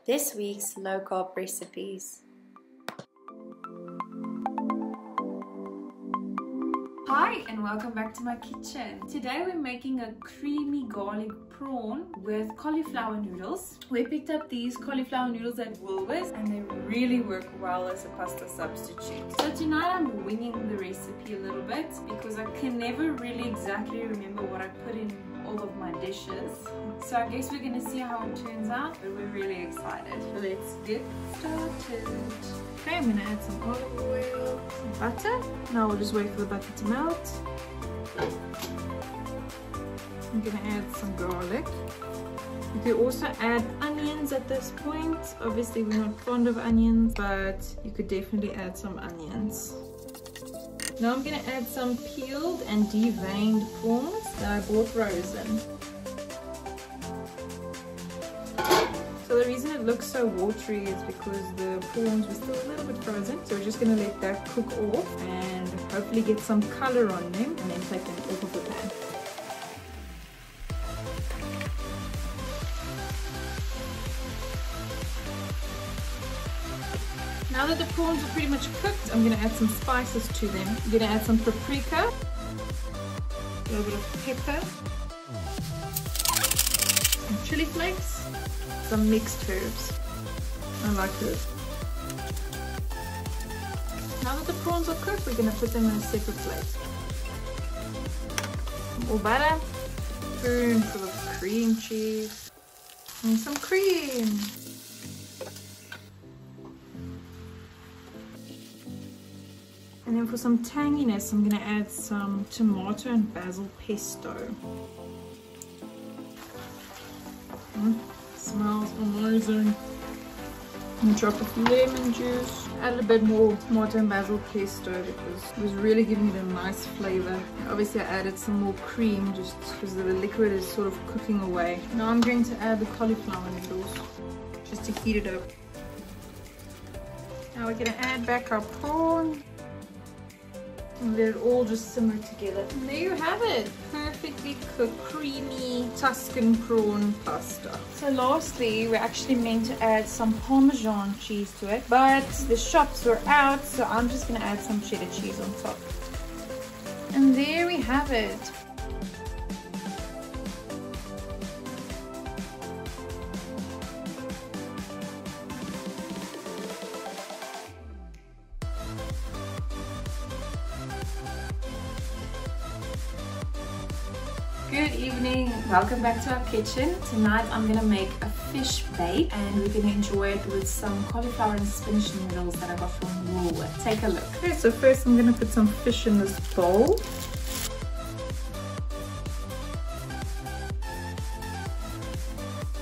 this week's low carb recipes. Hi and welcome back to my kitchen. Today we're making a creamy garlic prawn with cauliflower noodles. We picked up these cauliflower noodles at Woolworths and they really work well as a pasta substitute. So tonight I'm winging the recipe a little bit because I can never really exactly remember what I put in all of my dishes. So I guess we're going to see how it turns out, but we're really excited. So let's get started. Okay, I'm going to add some olive oil, some butter. Now we'll just wait for the butter to melt. I'm going to add some garlic. You could also add onions at this point. Obviously we're not fond of onions, but you could definitely add some onions. Now I'm going to add some peeled and deveined prawns that I bought frozen. So the reason it looks so watery is because the prawns were still a little bit frozen. So we're just going to let that cook off and hopefully get some color on them and then take them off of the pan. Now that the prawns are pretty much cooked, I'm going to add some spices to them. I'm going to add some paprika, a little bit of pepper, some chili flakes, some mixed herbs. I like herbs. Now that the prawns are cooked, we're going to put them in a separate plate. Some more butter, a spoonful of cream cheese, and some cream. And then for some tanginess, I'm going to add some tomato and basil pesto. Smells amazing. And drop of lemon juice. Add a bit more tomato and basil pesto because it was really giving it a nice flavor. And obviously I added some more cream just because the liquid is sort of cooking away. Now I'm going to add the cauliflower noodles just to heat it up. Now we're going to add back our prawn. And let it all just simmer together. And there you have it. Perfectly cooked, creamy Tuscan prawn pasta. So lastly, we're actually meant to add some Parmesan cheese to it, but the shops were out, so I'm just going to add some cheddar cheese on top. And there we have it. Good evening, welcome back to our kitchen. Tonight I'm going to make a fish bake and we're going to enjoy it with some cauliflower and spinach noodles that I got from Woolworths. Take a look. Okay, so first I'm going to put some fish in this bowl.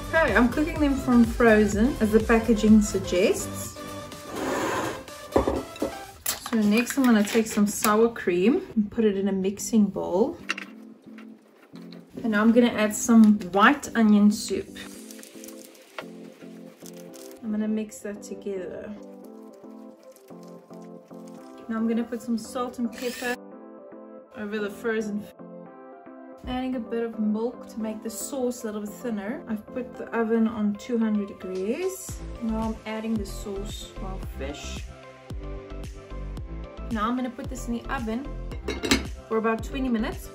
Okay, I'm cooking them from frozen as the packaging suggests. So next I'm going to take some sour cream and put it in a mixing bowl. And now I'm going to add some white onion soup. I'm going to mix that together. Now I'm going to put some salt and pepper over the frozen fish. Adding a bit of milk to make the sauce a little bit thinner. I've put the oven on 200 degrees. Now I'm adding the sauce to our fish. Now I'm going to put this in the oven for about 20 minutes.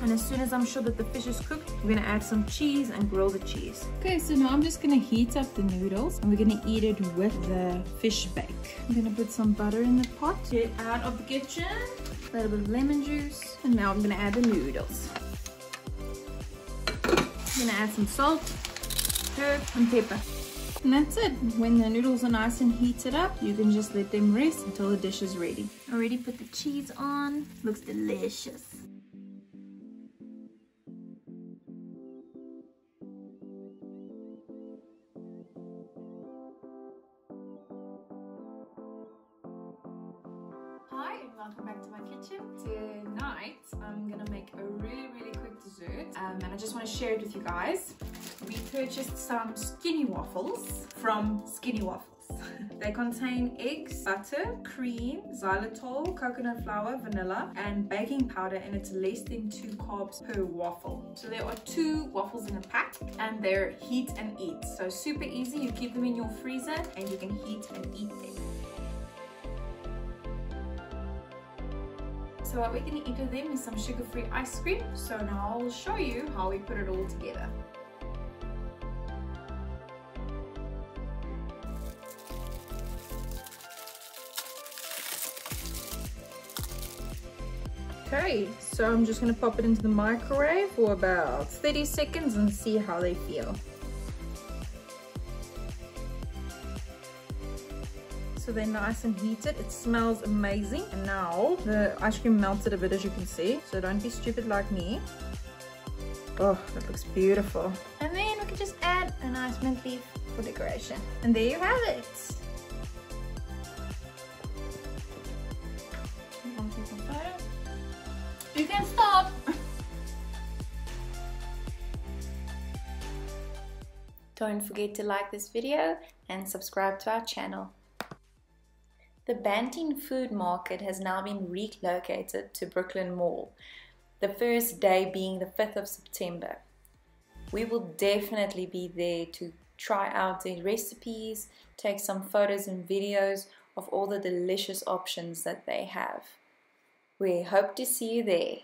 And as soon as I'm sure that the fish is cooked, we're going to add some cheese and grill the cheese. Okay, so now I'm just going to heat up the noodles and we're going to eat it with the fish bake. I'm going to put some butter in the pot. Get out of the kitchen. A little bit of lemon juice. And now I'm going to add the noodles. I'm going to add some salt, herb, and pepper. And that's it. When the noodles are nice and heated up, you can just let them rest until the dish is ready. Already put the cheese on. Looks delicious. Hi and welcome back to my kitchen. Tonight I'm gonna make a really quick dessert and I just want to share it with you guys. We purchased some skinny waffles from Skinny Waffles. waffles. They contain eggs, butter, cream, xylitol, coconut flour, vanilla, and baking powder, and it's less than 2 carbs per waffle. So there are 2 waffles in a pack, and they're heat and eat. So super easy. You keep them in your freezer and you can heat and eat them. So what we're going to eat with them is some sugar-free ice cream. So now I'll show you how we put it all together. Okay, so I'm just going to pop it into the microwave for about 30 seconds and see how they feel. So they're nice and heated. It smells amazing. And now the ice cream melted a bit, as you can see. So don't be stupid like me. Oh, that looks beautiful. And then we can just add a nice mint leaf for decoration. And there you have it. You can stop. Don't forget to like this video and subscribe to our channel. The Banting food market has now been relocated to Brooklyn Mall, the first day being the 5th of September. We will definitely be there to try out their recipes, take some photos and videos of all the delicious options that they have. We hope to see you there.